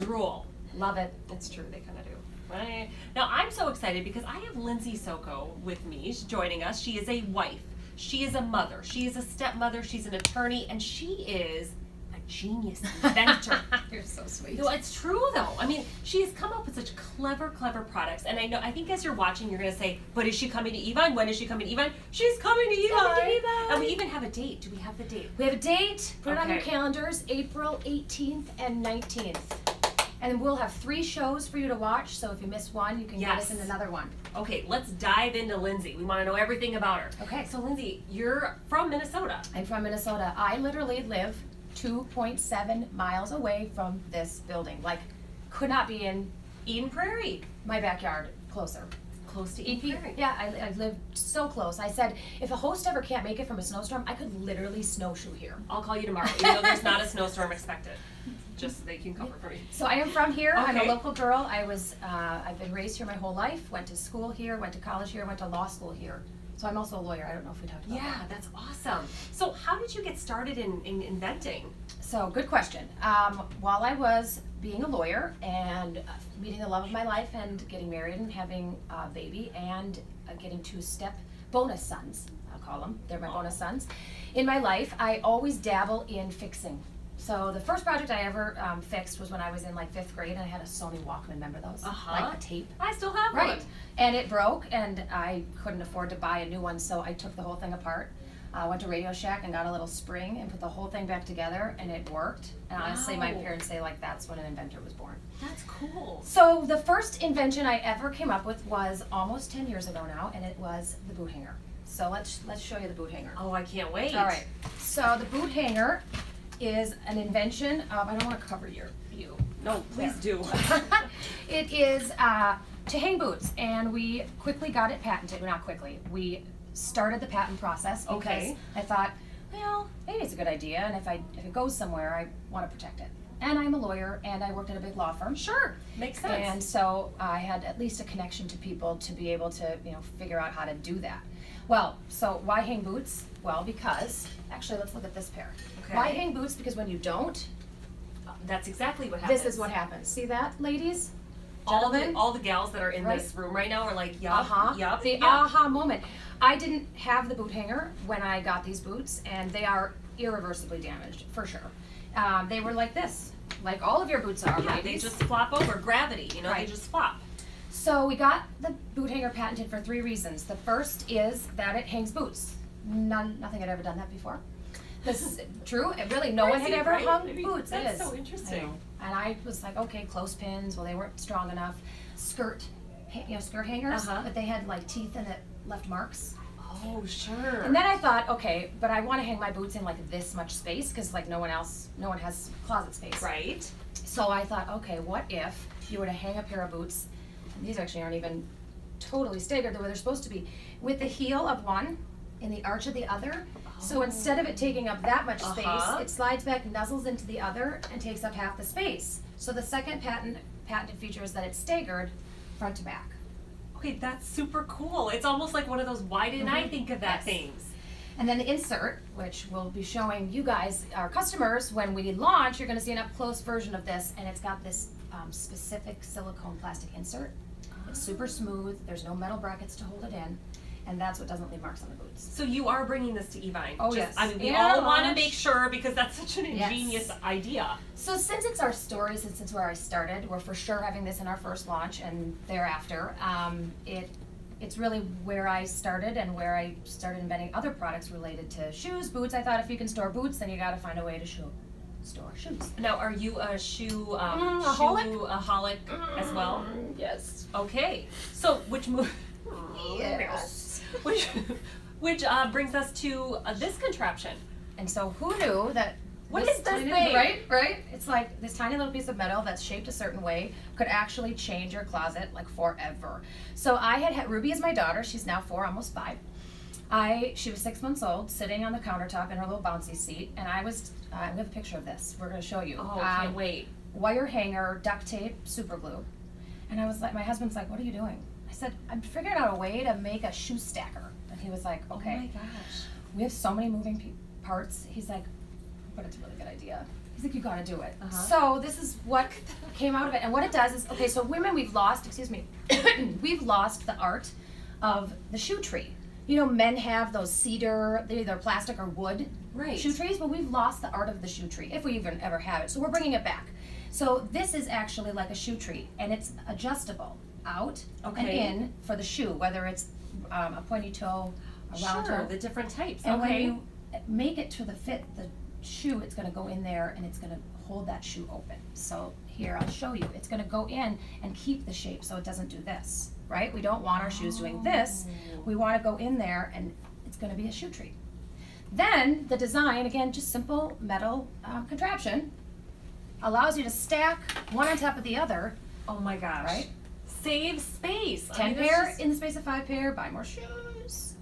Drool. Love it. It's true, they kind of do. Right. Now, I'm so excited because I have Lindsay Soko with me. She's joining us. She is a wife. She is a mother. She is a stepmother. She's an attorney. And she is a genius inventor. You're so sweet. No, it's true, though. I mean, she has come up with such clever products. And I think as you're watching, you're going to say, but is she coming to Evine? When is she coming to Evine? She's coming to Evine. And we even have a date. Do we have the date? We have a date. Put it on your Okay. calendars, April 18th and 19th. And we'll have 3 shows for you to watch, so if you miss one, you can get us in another one. Okay, let's dive into Lindsay. We want to know everything about her. Okay. So Lindsay, you're from Minnesota. I'm from Minnesota. I literally live 2.7 miles away from this building. Like, could not be in Eden Prairie. my backyard closer. Close to Eden Prairie. Yeah, I live so close. I said, if a host ever can't make it from a snowstorm, I could literally snowshoe here. I'll call you tomorrow, even though there's not a snowstorm expected. Just so they can cover for me. So I am from here. I'm a Okay. local girl. I've been raised here my whole life. Went to school here. Went to college here. Went to law school here. So I'm also a lawyer. I don't know if we talked about Yeah, that. that's awesome. So how did you get started in inventing? So good question. While I was being a lawyer and meeting the love of my life and getting married and having a baby and getting 2 bonus sons, I'll call them. They're my bonus sons. In my life, I always dabble in fixing. So the first project I ever fixed was when I was in like 5th grade and I had a Sony Walkman, remember those? Like a tape. I still have Right. one. And it broke and I couldn't afford to buy a new one, so I took the whole thing apart. I went to Radio Shack and got a little spring and put the whole thing back together and it worked. And honestly, my Wow. parents say like that's when an inventor was born. That's cool. So the first invention I ever came up with was almost 10 years ago now, and it was the boot hanger. So let's show you the boot hanger. Oh, I can't wait. All right. So the boot hanger is an invention of, I don't want to cover your view. No, please do. It is to hang boots, and we quickly got it patented. Well, not quickly. We started the patent process because Okay. I thought, well, maybe it's a good idea, and if it goes somewhere, I want to protect it. And I'm a lawyer, and I worked at a big law firm. Sure, makes sense. And so I had at least a connection to people to be able to, figure out how to do that. Well, so why hang boots? Well, because, actually, let's look at this pair. Okay. Why hang boots? Because when you don't, That's exactly what happens. this is what happens. See that, ladies? all Gentlemen? the gals that are in Right. this room right now are like, yup, yup, The yup. aha moment. I didn't have the boot hanger when I got these boots, and they are irreversibly damaged, for sure. They were like this, like all of your boots are, Yeah, they ladies. just flop over. Gravity, they Right. just flop. So we got the boot hanger patented for 3 reasons. The first is that it hangs boots. Nothing had ever done that before. This is true. Really, no one had Crazy, ever right? hung I mean, boots. It that's is. so interesting. I know. And I was like, okay, clothespins. Well, they weren't strong enough. Skirt hangers, Uh-huh. but they had like teeth that left marks. Oh, sure. And then I thought, okay, but I want to hang my boots in like this much space because like no one has closet space. Right. So I thought, okay, what if you were to hang a pair of boots, and these actually aren't even totally staggered the way they're supposed to be, with the heel of one in the arch of the other. So instead of it taking up that much space, Uh-huh. it slides back, nuzzles into the other, and takes up half the space. So the second patented feature is that it's staggered front to back. Okay, that's super cool. It's almost like one of those why didn't I Mhm. think of that Yes. things. And then the insert, which we'll be showing you guys, our customers, when we launch, you're gonna see an up-close version of this, and it's got this specific silicone plastic insert. It's super smooth, there's no metal brackets to hold it in, and that's what doesn't leave marks on the boots. So you are bringing this to Evine. Oh, yes. I mean, we In all our want to launch. make sure because that's such an Yes. ingenious idea. So since it's our story, since it's where I started, we're for sure having this in our first launch and thereafter. It's really where I started and where I started inventing other products related to shoes, boots. I thought if you can store boots, then you gotta find a way to store shoes. Now, are you a aholic? shoeaholic as well? Yes. Okay. So which move? Yes. Which brings us to this contraption. And so who knew that What is this tiny, thing? Right? It's like this tiny little piece of metal that's shaped a certain way could actually change your closet like forever. So I had Ruby is my daughter. She's now 4, almost 5. She was 6 months old, sitting on the countertop in her little bouncy seat, and I was. We have a picture of this. We're going to show you. Oh, can't wait. Wire hanger, duct tape, super glue, and I was like, my husband's like, "What are you doing?" I said, "I'm figuring out a way to make a shoe stacker," and he was like, "Okay." Oh my gosh. We have so many moving parts. He's like, but it's a really good idea. He's like, you gotta do it. Uh-huh. So this is what came out of it. And what it does is, okay, so women, we've lost the art of the shoe tree. You know, men have those cedar, they're either plastic or wood Right. shoe trees, but we've lost the art of the shoe tree, if we even ever have it. So we're bringing it back. So this is actually like a shoe tree, and it's adjustable out and Okay. in for the shoe, whether it's a pointy toe, a round Sure, toe. the different types. And when Okay. you make it to the fit, the shoe, it's gonna go in there and it's gonna hold that shoe open. So here, I'll show you. It's gonna go in and keep the shape so it doesn't do this, right? We don't want our shoes doing this. We wanna go in there and it's gonna be a shoe tree. Then the design, again, just simple metal contraption, allows you to stack one on top of the other, Oh my gosh. right? Save space. 10 that's pair just- in the space of 5 pair, buy more shoes.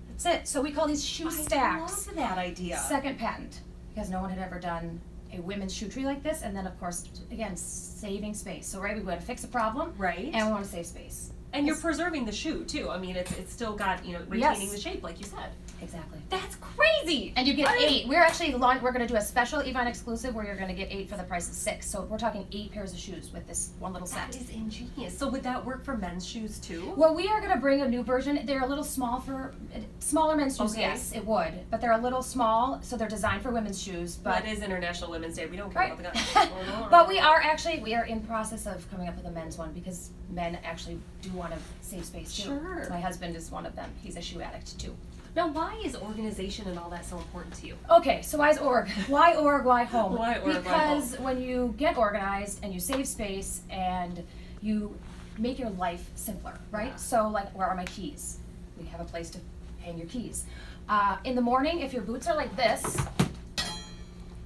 That's it. So we call these shoe I stacks. love that idea. Second patent, because no one had ever done a women's shoe tree like this, and then of course, again, saving space. So right, we want to fix a problem, Right. and we want to save space. And you're Yes. preserving the shoe too. I mean, it's still got, retaining Yes. the shape like you said. Exactly. That's crazy. And you get I didn't- 8. We're actually we're going to do a special Evine exclusive where you're going to get 8 for the price of 6. So we're talking 8 pairs of shoes with this one little set. That is ingenious. So would that work for men's shoes too? Well, we are going to bring a new version. They're a little small for smaller men's shoes. Okay. Yes, it would, but they're a little small, so they're designed for women's shoes. But But it is International Women's Day. We don't care right. about the guys. But we are in process of coming up with a men's one because men actually do want to save space too. Sure. My husband is one of them. He's a shoe addict too. Now, why is organization and all that so important to you? Okay, so why is org? Why org? Why home? Why org, why Because when you get organized and you save space and you make your life simpler, right? Yeah. So like, where are my keys? We have a place to hang your keys. In the morning, if your boots are like this,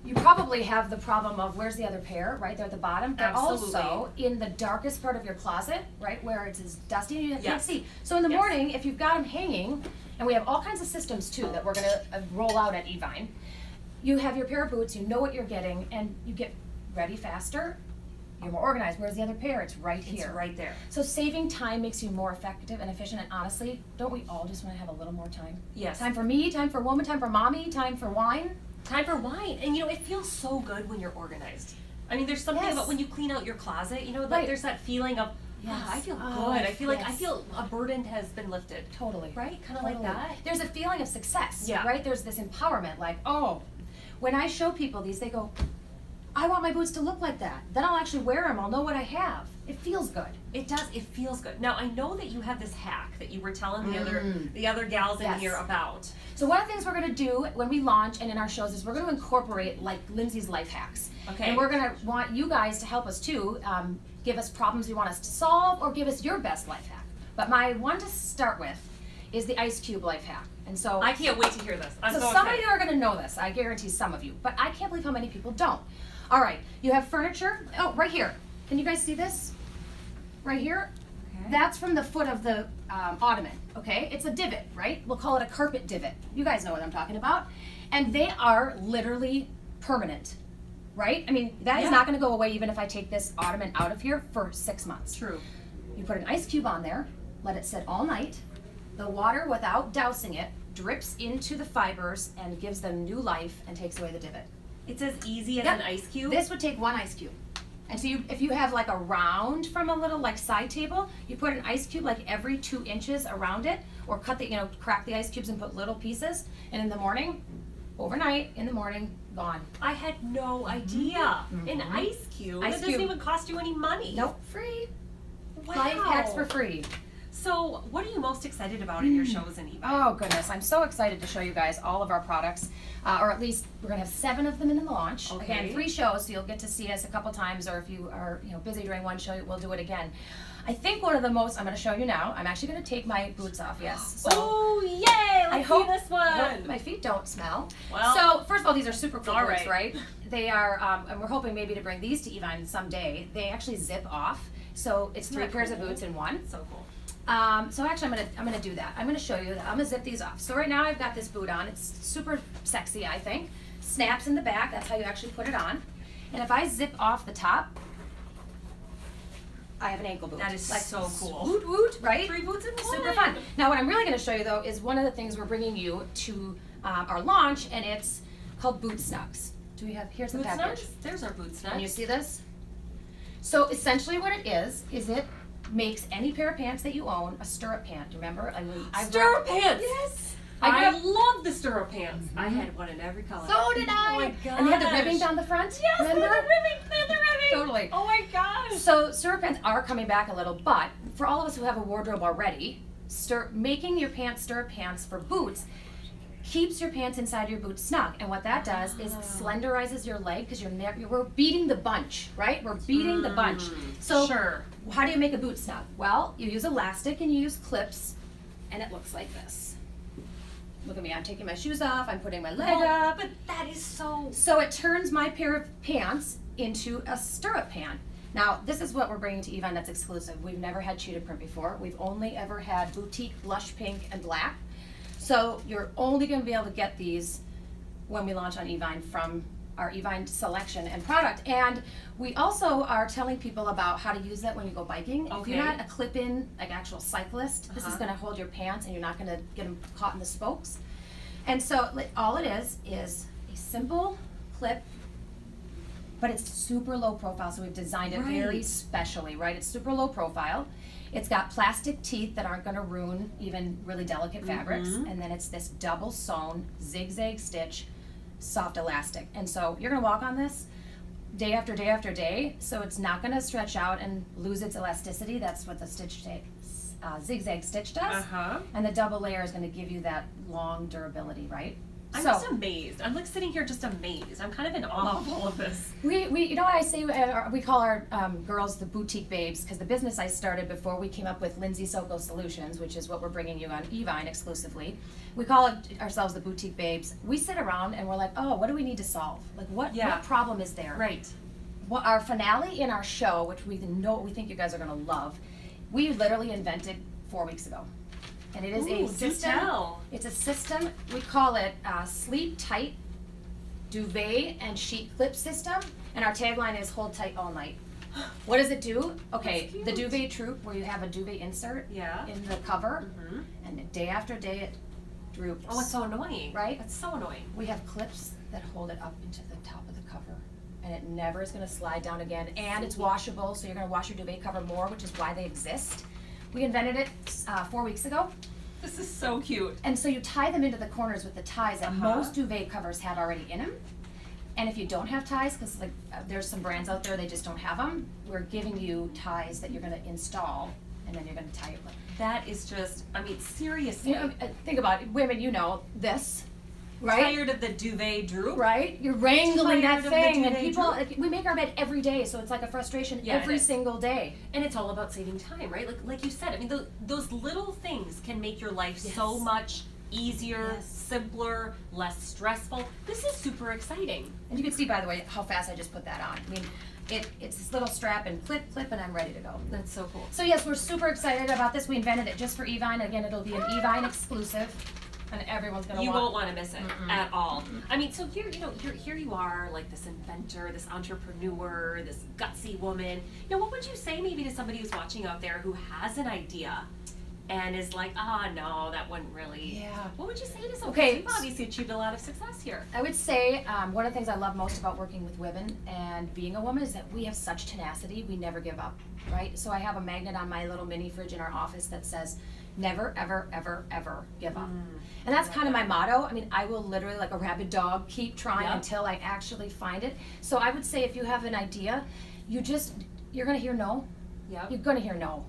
you probably have the problem of where's the other pair, right there at the bottom, but Absolutely. also in the darkest part of your closet, right where it's as dusty and you can't Yes. see. So in the Yes. morning, if you've got them hanging, and we have all kinds of systems too that we're gonna roll out at Evine, you have your pair of boots, you know what you're getting, and you get ready faster, you're more organized. Where's the other pair? It's right here. It's right there. So saving time makes you more effective and efficient, and honestly, don't we all just wanna have a little more time? Yes. Time for me, time for woman, time for mommy, time for wine. Time for wine. And it feels so good when you're organized. I mean, there's something Yes. about when you clean out your closet, like Right. there's that feeling of, Yes. I feel Oh, good. I feel like yes. a burden has been lifted. Totally. Right? Kind of like Totally. that. There's a feeling of success, Yeah. right? There's this empowerment, like, oh, when I show people these, they go, I want my boots to look like that. Then I'll actually wear them. I'll know what I have. It feels good. It does. It feels good. Now, I know that you have this hack that you were telling the other gals in Yes. here about. So one of the things we're going to do when we launch and in our shows is we're going to incorporate like Lindsay's life hacks. Okay. And we're going to want you guys to help us too, give us problems you want us to solve or give us your best life hack. But my one to start with is the Icecube life hack. And so I can't wait to hear this. I'm so some excited. of you are going to know this. I guarantee some of you. But I can't believe how many people don't. All right. You have furniture. Oh, right here. Can you guys see this? Right here. Okay. That's from the foot of the ottoman. Okay. It's a divot, right? We'll call it a carpet divot. You guys know what I'm talking about. And they are literally permanent. Right? I mean, that is Yeah. not going to go away even if I take this ottoman out of here for 6 months. True. You put an ice cube on there, let it sit all night. The water, without dousing it, drips into the fibers and gives them new life and takes away the divot. It's as easy as Yep. an ice cube. This would take 1 ice cube. And so if you have like a round from a little like side table, you put an ice cube like every 2 inches around it, or crack the ice cubes and put little pieces. And in the morning, overnight, in the morning, gone. I had no idea. An Mhm. ice cube. Ice It doesn't cube. even cost you any money. Nope, free. Wow. Life hacks for free. So, what are you most excited about in your shows and Evine? Oh goodness, I'm so excited to show you guys all of our products, or at least we're gonna have 7 of them in the launch. Okay. Again, 3 shows, so you'll get to see us a couple times, or if you are busy during one show, we'll do it again. I think one of the most, I'm gonna show you now, I'm actually gonna take my boots off, yes. So Oh, yay! Let's see this one. I hope my feet don't smell. Well, So first of all, these are super cool all boots, right. right? They are, and we're hoping maybe to bring these to Evine someday. They actually zip off, so it's Isn't 3 that pairs of cool? boots in one. So cool. So actually, I'm gonna do that. I'm gonna show you. I'm gonna zip these off. So right now I've got this boot on. It's super sexy, I think. Snaps in the back. That's how you actually put it on. And if I zip off the top, I have an ankle boot. That is so cool. Woot woot, right? 3 boots in one. Super fun. Now what I'm really gonna show you though is one of the things we're bringing you to our launch, and it's called Boot Snugs. Do we have, here's the Boot package. snugs? There's our boot snugs. Can you see this? So essentially what it is it makes any pair of pants that you own a stirrup pant. Remember? Stirrup pants! Yes! I love the stirrup pants. I had one in every color. So did I! Oh my gosh. And they had the ribbing down the front. Yes, remember? they had the ribbing. Totally. Oh my gosh. So stirrup pants are coming back a little, but for all of us who have a wardrobe already, making your pants stirrup pants for boots keeps your pants inside your boot snug. And what that does is slenderizes your leg because we're beating the bunch, right? We're beating the bunch. So sure. How do you make a boot snug? Well, you use elastic and you use clips, and it looks like this. Look at me, I'm taking my shoes off, I'm putting my leg up. But that is so... So it turns my pair of pants into a stirrup pant. Now, this is what we're bringing to Evine that's exclusive. We've never had cheetah print before. We've only ever had boutique, blush pink, and black. So you're only gonna be able to get these when we launch on Evine from our Evine selection and product. And we also are telling people about how to use that when you go biking. If you're not a clip-in, like actual cyclist, this is gonna hold your pants and you're not gonna get them caught in the spokes. And so all it is a simple clip, but it's super low profile, so we've designed it very specially, right? It's super low profile. It's got plastic teeth that aren't gonna ruin even really delicate fabrics. And then it's this double sewn, zigzag stitch, soft elastic. And so you're gonna walk on this day after day after day, so it's not gonna stretch out and lose its elasticity. That's what the zigzag stitch does. And the double layer is gonna give you that long durability, right? I'm just amazed. I'm like sitting here just amazed. I'm kind of in awe of all of this. We you know what I say, we call our girls the boutique babes, because the business I started before we came up with Lindsay Soko Solutions, which is what we're bringing you on Evine exclusively. We call ourselves the boutique babes. We sit around and we're like, oh, what do we need to solve? Like what problem is there? Right. Well, our finale in our show, which we think you guys are gonna love, we literally invented 4 weeks ago. And it is a system. It's a system. We call it Sleep Tight Duvet and Sheet Clip System. And our tagline is Hold Tight All Night. What does it do? Okay, the duvet troop, where you have a duvet insert in the cover, and day after day it droops. Oh, it's so annoying. Right? It's so annoying. We have clips that hold it up into the top of the cover, and it never is going to slide down again. And it's washable, so you're going to wash your duvet cover more, which is why they exist. We invented it 4 weeks ago. This is so cute. And so you tie them into the corners with the ties that most duvet covers have already in them. And if you don't have ties, because like there's some brands out there, they just don't have them, we're giving you ties that you're going to install, and then you're going to tie it with. That is just, I mean, seriously. You know, think about it, women, you know this, right? Tired of the duvet droop. Right? You're wrangling that Tired of the thing, and duvet people, droop. we make our bed every day, so it's like a frustration every single day. And it's all about saving time, right? Like you said, I mean, those little things can make your life so much easier, simpler, less stressful. This is super exciting. And you can see, by the way, how fast I just put that on. I mean, it's this little strap and clip, and I'm ready to go. That's so cool. So yes, we're super excited about this. We invented it just for Evine. Again, it'll be an Evine exclusive, and everyone's gonna won't want to miss it at all. I mean, so here, here you are, like this inventor, this entrepreneur, this gutsy woman. You know, what would you say maybe to somebody who's watching out there who has an idea and is like, no, that wouldn't really. Yeah. What would you say to somebody? Okay. You've obviously achieved a lot of success here. I would say one of the things I love most about working with women and being a woman is that we have such tenacity. We never give up, right? So I have a magnet on my little mini fridge in our office that says, never, ever, ever, ever give up. And that's kind of my motto. I mean, I will literally, like a rabid dog, keep trying until I actually find it. So I would say if you have an idea, you're gonna hear no. You're gonna hear no.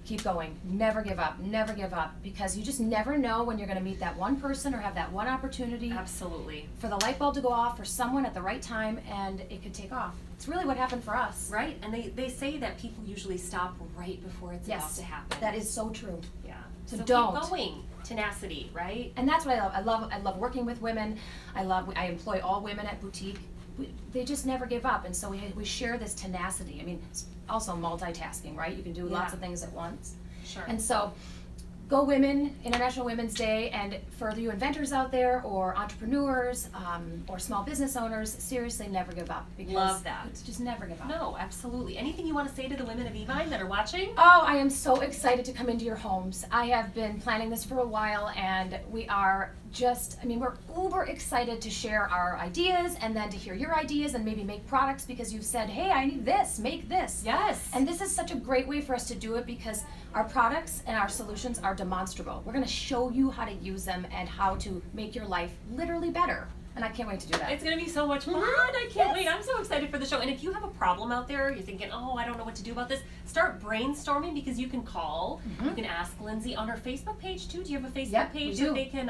Keep going. Never give up. Never give up. Because you just never know when you're gonna meet that one person or have that one opportunity. Absolutely. For the light bulb to go off for someone at the right time, and it could take off. It's really what happened for us. Right, and they say that people usually stop right before it's about to happen. That is so true. Yeah. So don't. Keep going. Tenacity, right? And that's what I love. I love working with women. I employ all women at Boutique. They just never give up, and so we share this tenacity. I mean, it's also multitasking, right? You can do lots of things at once. Sure. And so, go women, International Women's Day, and for you inventors out there, or entrepreneurs, or small business owners, seriously never give up. Because love that. Just never give up. No, absolutely. Anything you want to say to the women of Evine that are watching? Oh, I am so excited to come into your homes. I have been planning this for a while, and we are just, I mean, we're uber excited to share our ideas and then to hear your ideas and maybe make products because you've said, hey, I need this, make this. Yes. And this is such a great way for us to do it because our products and our solutions are demonstrable. We're gonna show you how to use them and how to make your life literally better. And I can't wait to do that. It's going to be so much fun. I can't wait. I'm so excited for the show. And if you have a problem out there, you're thinking, oh, I don't know what to do about this, start brainstorming because you can call. You can ask Lindsay on her Facebook page too. Do you have a Facebook page that they can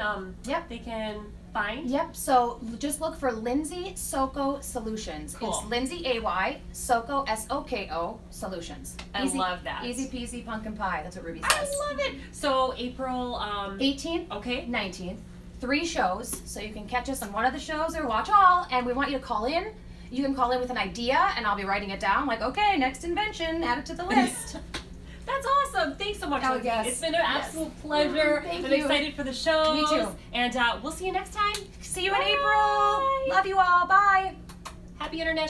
they can find? Yep, so just look for Lindsay Soko Solutions. Cool. It's Lindsay AY, Soko SOKO Solutions. I love that. Easy peasy pumpkin pie. That's what Ruby says. I love it. So April 18th, okay. 19th, 3 shows, so you can catch us on one of the shows or watch all, and we want you to call in. You can call in with an idea, and I'll be writing it down, like, okay, next invention, add it to the list. That's awesome. Thanks so much, Oh, Lindsay. yes. It's been an absolute pleasure. Thank I'm you. excited for the show. Me too. And we'll see you next time. See you in Bye. April. Love you all. Bye. Happy International